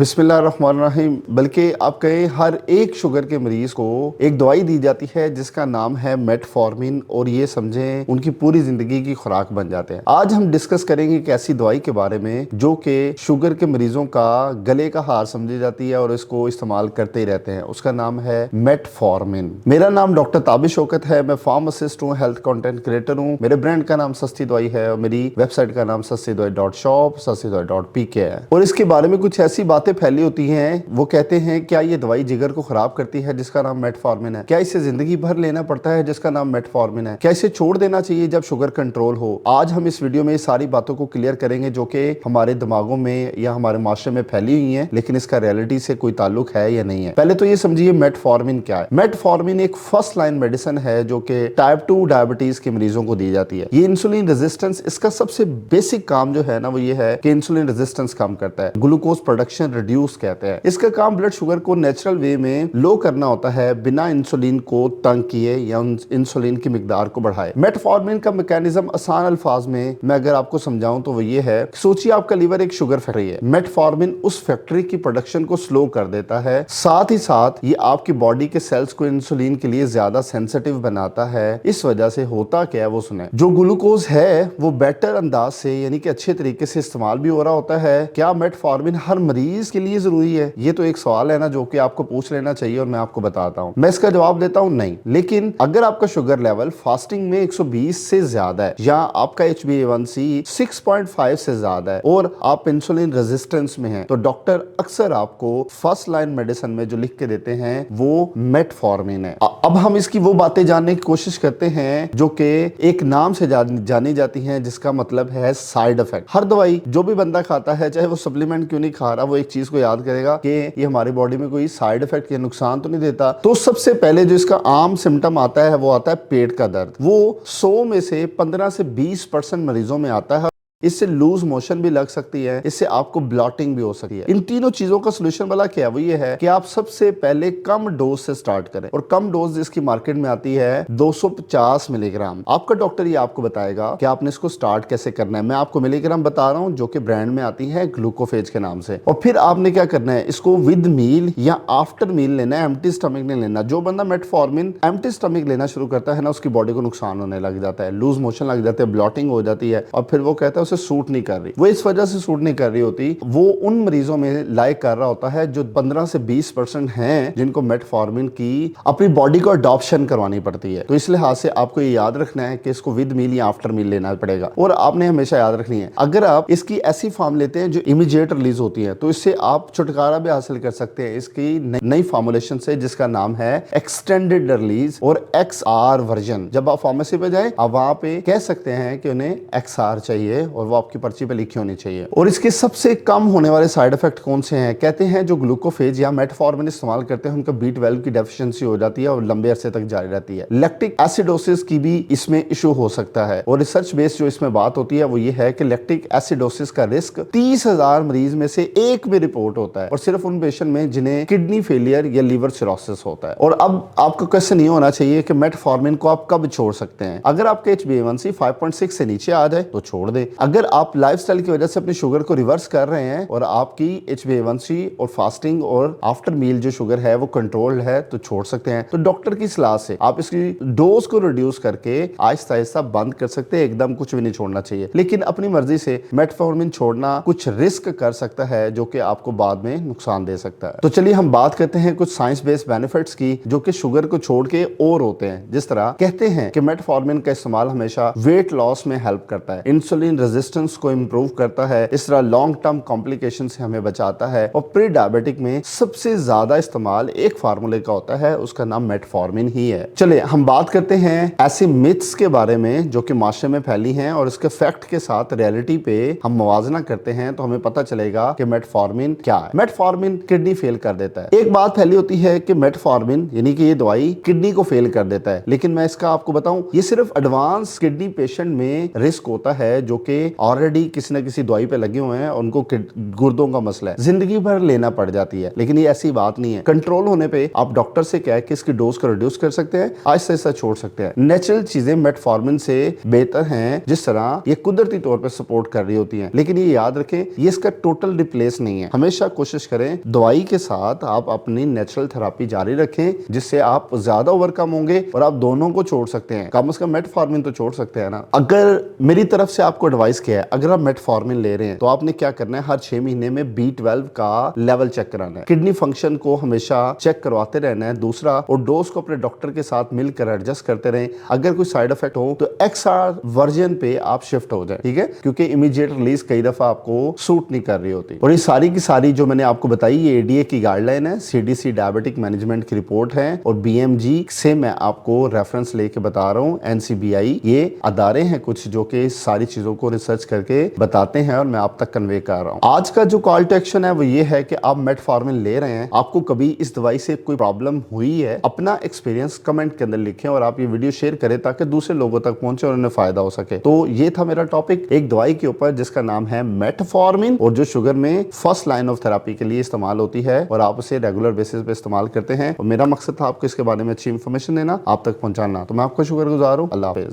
बिस्मिल्लाहिर्रहमानिर्रहीम। बल्कि आप कहें हर एक शुगर के मरीज को एक दवाई दी जाती है जिसका नाम है मेटफॉर्मिन, और ये समझें उनकी पूरी जिंदगी की खुराक बन जाते हैं। आज हम डिस्कस करेंगे एक ऐसी दवाई के बारे में जो कि शुगर के मरीजों का गले का हार समझी जाती है और इसको इस्तेमाल करते ही रहते हैं। उसका नाम है मेटफॉर्मिन। मेरा नाम डॉक्टर ताबिश शौकत है। मैं फार्मासिस्ट हूँ, हेल्थ कंटेंट क्रिएटर हूँ। मेरे ब्रांड का नाम सस्ती दवाई है और मेरी वेबसाइट का नाम sastidawai.shop sastidawai.pk है। और इसके बारे में कुछ ऐसी बातें फैली होती हैं, वो कहते हैं क्या ये दवाई जिगर को खराब करती है जिसका नाम मेटफॉर्मिन है, क्या इसे जिंदगी भर लेना पड़ता है जिसका नाम मेटफॉर्मिन है, क्या इसे छोड़ देना चाहिए जब शुगर कंट्रोल हो। आज हम इस वीडियो में सारी बातों को क्लियर करेंगे जो कि हमारे दिमागों में या हमारे माशरे में फैली हुई हैं, लेकिन इसका रियलिटी से कोई ताल्लुक है या नहीं है। पहले तो ये समझिए मेटफॉर्मिन क्या है। मेटफॉर्मिन एक फर्स्ट लाइन मेडिसिन है जो कि टाइप 2 डायबिटीज के मरीजों को दी जाती है। ये इंसुलिन रेजिस्टेंस, इसका सबसे बेसिक काम जो है ना वो ये है कि इंसुलिन रेजिस्टेंस कम करता है, ग्लूकोज प्रोडक्शन रिड्यूस कहते हैं। इसका काम ब्लड शुगर को नेचुरल वे में लो करना होता है बिना इंसुलिन को तंग किए या इंसुलिन की मिकदार को बढ़ाए। मेटफॉर्मिन का मैकेनिज्म आसान अल्फाज में मैं अगर आपको समझाऊं तो वो ये है, सोचिए आपका लीवर एक शुगर फैक्ट्री है। मेटफॉर्मिन उस फैक्ट्री की प्रोडक्शन को स्लो कर देता है, साथ ही साथ ये आपकी बॉडी के सेल्स को इंसुलिन के लिए ज्यादा सेंसिटिव बनाता है। इस वजह से होता क्या है वो सुने, जो ग्लूकोज है वो बेटर अंदाज से यानी कि अच्छे तरीके से इस्तेमाल भी हो रहा होता है। क्या मेटफॉर्मिन हर मरीज के लिए जरूरी है? ये तो एक सवाल है ना जो कि आपको पूछ लेना चाहिए और मैं आपको बताता हूँ। मैं इसका जवाब देता हूँ नहीं। लेकिन अगर आपका शुगर लेवल फास्टिंग में 120 से ज्यादा है या आपका HbA1c 6.5 से ज्यादा है और आप इंसुलिन रेजिस्टेंस में हैं, तो डॉक्टर अक्सर आपको फर्स्ट लाइन मेडिसिन में जो लिख के देते हैं वो मेटफॉर्मिन है। अब हम इसकी वो बातें जानने की कोशिश करते हैं जो कि एक नाम से जानी जाती हैं, जिसका मतलब है साइड इफेक्ट। हर दवाई जो भी बंदा खाता है, चाहे वो सप्लीमेंट क्यों नहीं खा रहा, वो एक चीज को याद करेगा कि ये हमारी बॉडी में कोई साइड इफेक्ट या नुकसान तो नहीं देता। तो सबसे पहले जो इसका आम सिम्टम आता है वो आता है पेट का दर्द। वो 100 में से 15 से 20% मरीजों में आता है। इससे लूज मोशन भी लग सकती है, इससे आपको ब्लॉटिंग भी हो सकती है। इन तीनों चीजों का सोल्यूशन वाला क्या है, वो ये है कि आप सबसे पहले कम डोज से स्टार्ट करें। और कम डोज इसकी मार्केट में आती है 250 मिलीग्राम। आपका डॉक्टर ये आपको बताएगा कि आपने इसको स्टार्ट कैसे करना है। मैं आपको मिलीग्राम बता रहा हूं जो कि ब्रांड में आती है ग्लूकोफेज के नाम से। और फिर आपने क्या करना है, इसको विद मील या आफ्टर मील लेना है, एम्प्टी स्टमक नहीं लेना। जो बंदा मेटफॉर्मिन एम्प्टी स्टमक लेना शुरू करता है ना, उसकी बॉडी को नुकसान होने लग जाता है, लूज मोशन लग जाते हैं, ब्लॉटिंग हो जाती है और फिर वो कहता है सूट नहीं कर रही। वो इस वजह से सूट नहीं कर रही होती, वो उन मरीजों में लाइक कर रहा होता है जो 15 से 20% हैं जिनको मेटफॉर्मिन की अपनी बॉडी को अडॉप्शन करवानी पड़ती है। तो इस लिहाज से आपको ये याद रखना है कि इसको विद मील या आफ्टर मील लेना पड़ेगा। और आपने हमेशा याद रखनी है, अगर आप इसकी ऐसी फॉर्म लेते हैं जो इमीडिएट रिलीज होती है, तो इससे आप छुटकारा भी हासिल कर सकते हैं इसकी नई फॉर्मुलेशन से, जिसका नाम है एक्सटेंडेड रिलीज और XR वर्जन। जब आप फार्मेसी पे जाए, आप वहां पे कह सकते हैं कि उन्हें XR चाहिए और वो आपकी पर्ची पे लिखी होनी चाहिए। और इसके सबसे कम होने वाले साइड इफेक्ट कौन से हैं? कहते हैं जो ग्लूकोफेज या मेटफॉर्मिन इस्तेमाल करते हैं उनका B12 की डेफिशिएंसी हो जाती है और लंबे अरसे तक जारी रहती है। लैक्टिक एसिडोसिस की भी इसमें इशू हो सकता है। और रिसर्च बेस्ड जो इसमें बात होती है वो ये है कि लैक्टिक एसिडोसिस का रिस्क 30,000 मरीज में से एक में रिपोर्ट होता है, और सिर्फ उन पेशेंट में जिन्हें किडनी फेलियर या लीवर सिरोसिस होता है। और अब आपको क्वेश्चन ये होना चाहिए कि मेटफॉर्मिन को आप कब छोड़ सकते हैं। अगर आपके HbA1c 5.6 से नीचे आ जाए तो छोड़ दे। अगर आप लाइफस्टाइल की वजह से अपनी शुगर को रिवर्स कर रहे हैं और आपकी HbA1c और फास्टिंग और आफ्टर मील जो शुगर है वो कंट्रोल्ड है, तो छोड़ सकते हैं। तो डॉक्टर की सलाह से आप इसकी डोज को रिड्यूस करके आहिस्ता आहिस्ता बंद कर सकते हैं। एकदम कुछ भी नहीं छोड़ना चाहिए, लेकिन अपनी मर्जी से मेटफॉर्मिन छोड़ना कुछ रिस्क कर सकता है जो कि आपको बाद में नुकसान दे सकता है। तो चलिए हम बात करते हैं कुछ साइंस बेस्ड बेनिफिट्स की जो कि शुगर को छोड़ के और होते हैं। जिस तरह कहते हैं कि मेटफॉर्मिन का इस्तेमाल हमेशा वेट लॉस में हेल्प करता है, इंसुलिन रेजिस्टेंस को इंप्रूव करता है, इस तरह लॉन्ग टर्म कॉम्प्लिकेशन से हमें बचाता है। और प्री डायबिटिक में सबसे ज्यादा इस्तेमाल एक फार्मूले का होता है, उसका नाम मेटफॉर्मिन ही है। चलिए हम बात करते हैं ऐसे मिथ्स के बारे में जो कि माशरे में फैली हैं और इसके फैक्ट के साथ रियलिटी पे हम मुवाजना करते हैं, तो हमें पता चलेगा कि मेटफॉर्मिन क्या है। मेटफॉर्मिन किडनी फेल कर देता है। एक बात फैली होती है कि मेटफॉर्मिन यानी कि ये दवाई किडनी को फेल कर देता है, लेकिन मैं इसका आपको बताऊं, ये सिर्फ एडवांस किडनी पेशेंट में रिस्क होता है जो कि ऑलरेडी किसी न किसी दवाई पे लगे हुए हैं, उनको गुर्दों का मसला है, जिंदगी भर लेना पड़ जाती है। लेकिन ये ऐसी बात नहीं है, कंट्रोल होने पे आप डॉक्टर से क्या है कि इसकी डोज को रिड्यूस कर सकते हैं, आहिस्ता आहिस्ता छोड़ सकते हैं। नेचुरल चीजें मेटफॉर्मिन से बेहतर हैं, जिस तरह ये कुदरती तौर पे सपोर्ट कर रही होती हैं। लेकिन ये याद रखें, ये इसका टोटल रिप्लेस नहीं है। हमेशा कोशिश करें दवाई के साथ आप अपनी नेचुरल थेरेपी जारी रखें, जिससे आप ज्यादा ओवरकम होंगे और आप दोनों को छोड़ सकते हैं। कम से कम मेटफॉर्मिन तो छोड़ सकते हैं ना। अगर मेरी तरफ से आपको एडवाइस किया है, अगर आप मेटफॉर्मिन ले रहे हैं तो आपने क्या करना है, हर 6 महीने में B12 का लेवल चेक कराना है, किडनी फंक्शन को हमेशा चेक करवाते रहना है। दूसरा, और डोज को अपने डॉक्टर के साथ मिलकर एडजस्ट करते रहें। अगर कोई साइड इफेक्ट हो तो XR वर्जन पे आप शिफ्ट हो जाए, ठीक है, क्योंकि इमीडिएट रिलीज कई दफा आपको सूट नहीं कर रही होती। और ये सारी की सारी जो मैंने आपको बताई, ये ADA की गाइडलाइन है, CDC डायबिटिक मैनेजमेंट की रिपोर्ट है, और BMG से मैं आपको रेफरेंस लेके बता रहा हूँ। NCBI ये अदारे हैं कुछ जो कि सारी चीजों को रिसर्च करके बताते हैं और मैं आप तक कन्वे कर रहा हूँ। आज का जो कॉल टू एक्शन है वो ये है कि आप मेटफॉर्मिन ले रहे हैं, आपको कभी इस दवाई से कोई प्रॉब्लम हुई है, अपना एक्सपीरियंस कमेंट के अंदर लिखें और आप ये वीडियो शेयर करें ताकि दूसरे लोगों तक पहुंचे और उन्हें फायदा हो सके। तो ये था मेरा टॉपिक एक दवाई के ऊपर जिसका नाम है मेटफॉर्मिन, और जो शुगर में फर्स्ट लाइन ऑफ थेरेपी के लिए इस्तेमाल होती है और आप उसे रेगुलर बेसिस पे इस्तेमाल करते हैं। और मेरा मकसद था आपको इसके बारे में अच्छी इंफॉर्मेशन देना, आप तक पहुंचाना। तो मैं आपका शुक्रगुजार हूं। अल्लाह हाफिज।